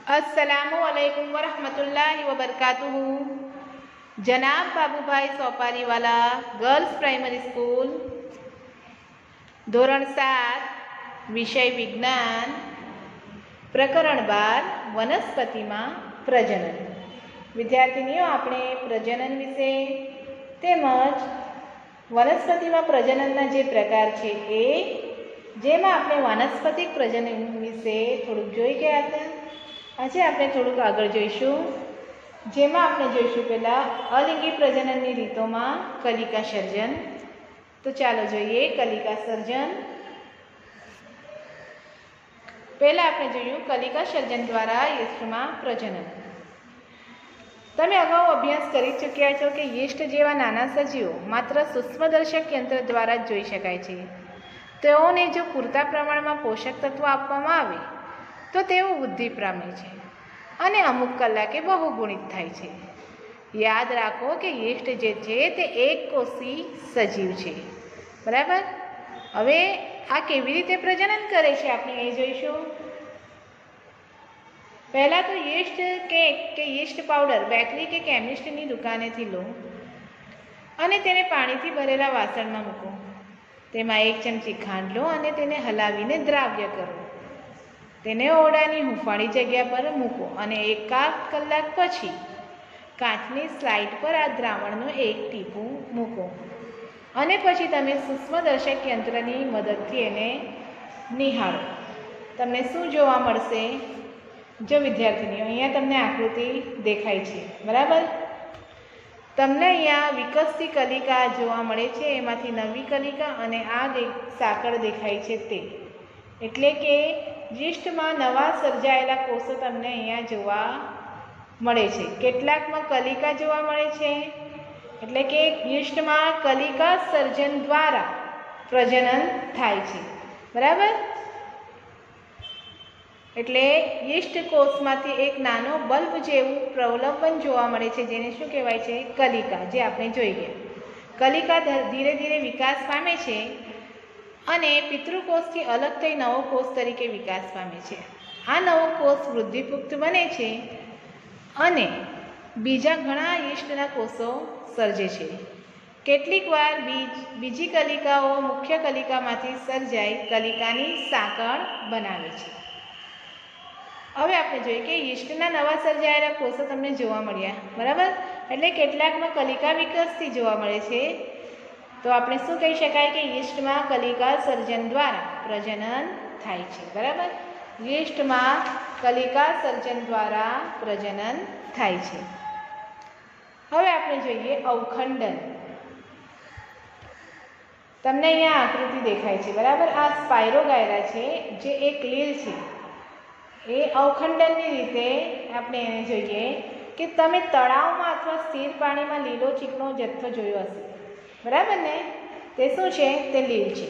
अस्सलामुअलैकुम वरहमतुल्लाहि वबरकातुहू। जनाब बाबूभाई सोपारीवाला गर्ल्स प्राइमरी स्कूल, धोरण 7, विषय विज्ञान, प्रकरण 12 वनस्पति में प्रजनन। विद्यार्थिनीओ, आपणे प्रजनन विषे तेमज वनस्पति में प्रजनन जे प्रकार है ए जेमां आपणे वानस्पतिक प्रजनन विषे थोड़ुंक जोई गया हता। आज आपणे थोड़ुंक आगळ जोईशुं, जेमां आपणे जोईशुं पहेला अलिंगी प्रजनननी रीतोमां कलिका सर्जन। तो चालो जोईए कलिका सर्जन। पहेला आपणे जोयुं कलिका सर्जन द्वारा यीस्टमां प्रजनन। तमे अगाऊ अभ्यास करी चूक्या छो कि यीस्ट जेवा नाना सजीवो मात्र सूक्ष्मदर्शक यंत्र द्वारा ज जोई शकाय छे। तेओने जो पूरता प्रमाणमां पोषक तत्वो आपवामां आवे तो तेओ वृद्धि पामे छे अने अमुक कलाके बहुगुणित थाय छे। याद राखो कि यीस्ट जे छे ते एक कोषी सजीव छे, बराबर। हवे आ केवी रीते प्रजनन करे छे आपणे ए जोईशुं। पहला तो यीस्ट केक के यीस्ट पाउडर बेकरी के केमिस्टनी दुकानेथी लो अने तेने पाणीथी भरेला वासणमां मूको। तेमां 1 चमची खांड लो अने तेने हलावीने द्राव्य करो। तेने ओरडानी हूंफाળી जग्या पर मूको अने 1 कलाक पछी काचनी स्लाइड पर आ द्रावणનું 1 ટીપું મૂકો અને પછી તમે સૂક્ષ્મદર્શક યંત્રની મદદથી એને નિહાળો। તમને શું જોવા મળશે? જો વિદ્યાર્થીનીઓ, અહીંયા તમને આકૃતિ દેખાય છે, બરાબર। તમને અહીંયા વિકસતી કલિકા જોવા મળે છે, એમાંથી નવી કલિકા અને આ સાંકળ દેખાય છે તે, એટલે કે यीस्टमां नवा सर्जायेला कोषो तमने अहींया जोवा मळे छे। केटलाकमां कलिका जोवा मळे छे, एटले के यीस्टमां कलिका सर्जन द्वारा प्रजनन थाय छे, बराबर। एटले यीस्ट कोषमांथी एक नानो बल्ब जेवुं प्रलंबन जोवा मळे छे, जेने शुं कहेवाय छे? कलिका, जे आपणे जोई गया। कलिका धीरे धीरे विकास पामे छे અને પિતૃકોષથી અલગ થઈ નવો કોષ તરીકે વિકાસ પામે છે। આ નવો કોષ વૃદ્ધિપુખ્ત બને છે અને બીજા ઘણા યીસ્ટના કોષો સર્જે છે। કેટલીક વાર બીજી કલિકાઓ મુખ્ય કલિકામાંથી સર્જાઈ કલિકાની સાંકળ બનાવે છે। હવે આપણે જોઈએ કે યીસ્ટના નવા સર્જાયેલા કોષો તમને જોવા મળ્યા, બરાબર। એટલે કેટલાકમાં કલિકા વિકસતી જોવા મળે છે। तो आपणे शुं कही शकाय कि यीस्ट में कलिका सर्जन द्वारा प्रजनन थाय छे, बराबर। यीस्ट में कलिका सर्जन द्वारा प्रजनन थाय छे। हवे आपणे जोईए अवखंडन। तमने अहींया आकृति देखाय छे, बराबर। आ स्पायरोगायरा छे, जे एक लील छे। ए अवखंडननी रीते आपणे एने जोईए कि तमे तळावमां अथवा स्थिर पाणीमां लीलो चीकणो जथ्थो जोयो हशे, बराबर ने? ते शुं छे? ते लील छे।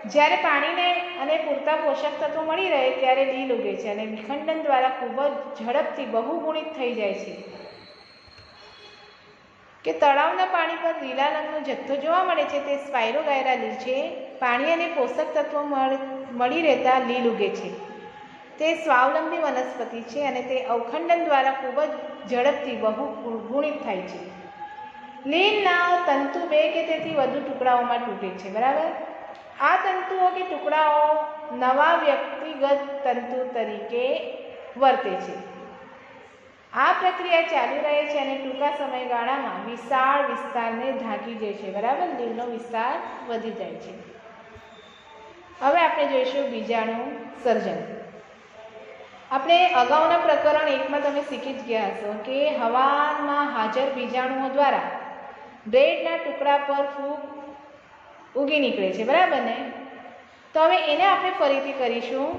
ज्यारे पाणीने अने पूरता पोषक तत्वो मळी रहे त्यारे लील उगे छे अने विखंडन द्वारा खूब ज झड़पथी बहुगुणित थई जाय छे। के तळावना पाणी पर લીલા રંગનો જથ્થો જોવા મળે છે તે સ્પાયરોગાયરા લીલ છે। પાણી અને પોષક તત્વો મળી રહેતા લીલ ઉગે છે। તે સ્વાવલંબી વનસ્પતિ છે અને તે અવખંડન દ્વારા ખૂબ જ ઝડપથી બહુગુણિત થાય છે। લીલના તંતુ 2 કે તેથી વધુ ટુકડાઓમાં તૂટે છે, બરાબર। આ તંતુઓ કે ટુકડાઓ નવા વ્યક્તિગત તંતુ તરીકે વર્તે છે। આ પ્રક્રિયા ચાલુ રહે છે અને ટૂંકા સમયગાળામાં વિશાળ વિસ્તારને ઢાંકી દે છે, બરાબર। લીલનો વિસ્તાર વધી જાય છે। હવે આપણે જોઈશું બીજાણુ સર્જન। આપણે અગાઉના પ્રકરણ 1માં તમે શીખી જ ગયા હશો કે હવામાં હાજર બીજાણુઓ દ્વારા બ્રેડના ટુકડા પર ફૂગ ઉગી નીકળે છે, બરાબર ને? તો હવે એને આપણે ફરીથી કરીશું।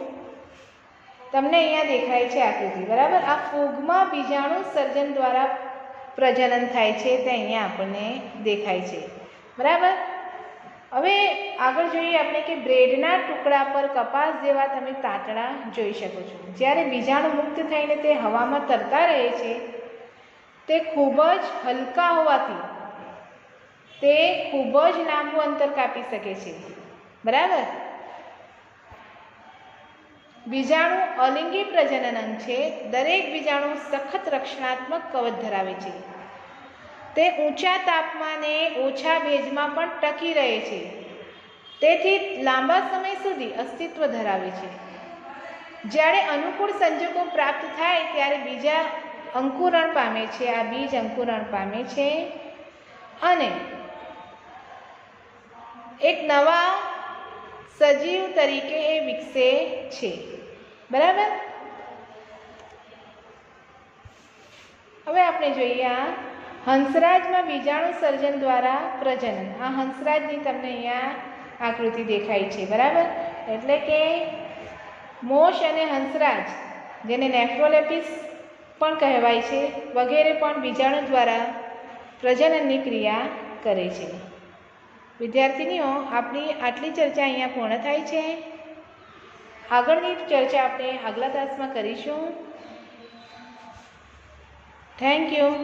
તમને અહીંયા દેખાય છે આકૃતિ, બરાબર। આ ફૂગમાં બીજાણુ સર્જન દ્વારા પ્રજનન થાય છે તે અહીંયા આપણને દેખાય છે, બરાબર। હવે આગળ જોઈએ આપણે કે બ્રેડના ટુકડા પર કપાસ જેવા તમે તાંતણા જોઈ શકો છો। જ્યારે બીજાણુ મુક્ત થઈને તે હવામાં તરતા રહે છે તે ખૂબ જ હલકા હોવાથી તે ખૂબ જ લાંબુ અંતર કાપી શકે છે, બરાબર। બીજાણુ અલિંગી પ્રજનન અંગ છે. દરેક બીજાણુ સખત રક્ષણાત્મક કવચ ધરાવે છે. તે ઊંચા તાપમાને ઓછા ભેજમાં પણ ટકી રહે છે. તેથી લાંબા સમય સુધી અસ્તિત્વ ધરાવે છે. જ્યારે અનુકૂળ સંજોગો પ્રાપ્ત થાય ત્યારે બીજા અંકુરણ પામે છે. આ બીજ અંકુરણ પામે છે અને એક નવા સજીવ તરીકે એ વિકસે છે. બરાબર. હવે આપણે જોઈએ આ હંસરાજમાં બીજાણુ સર્જન દ્વારા પ્રજનન. આ હંસરાજની તમને અહીંયા આકૃતિ દેખાય છે. બરાબર. એટલે કે મોશ અને હંસરાજ, જેને નેફ્રોલેપિસ પણ કહેવાય છે, વગેરે પણ બીજાણુ દ્વારા પ્રજનનની ક્રિયા કરે છે. વિદ્યાર્થીનીઓ, આપણી આટલી ચર્ચા અહીંયા પૂર્ણ થાય છે. આગળની ચર્ચા આપણે આગલા ક્લાસમાં કરીશું. Thank you.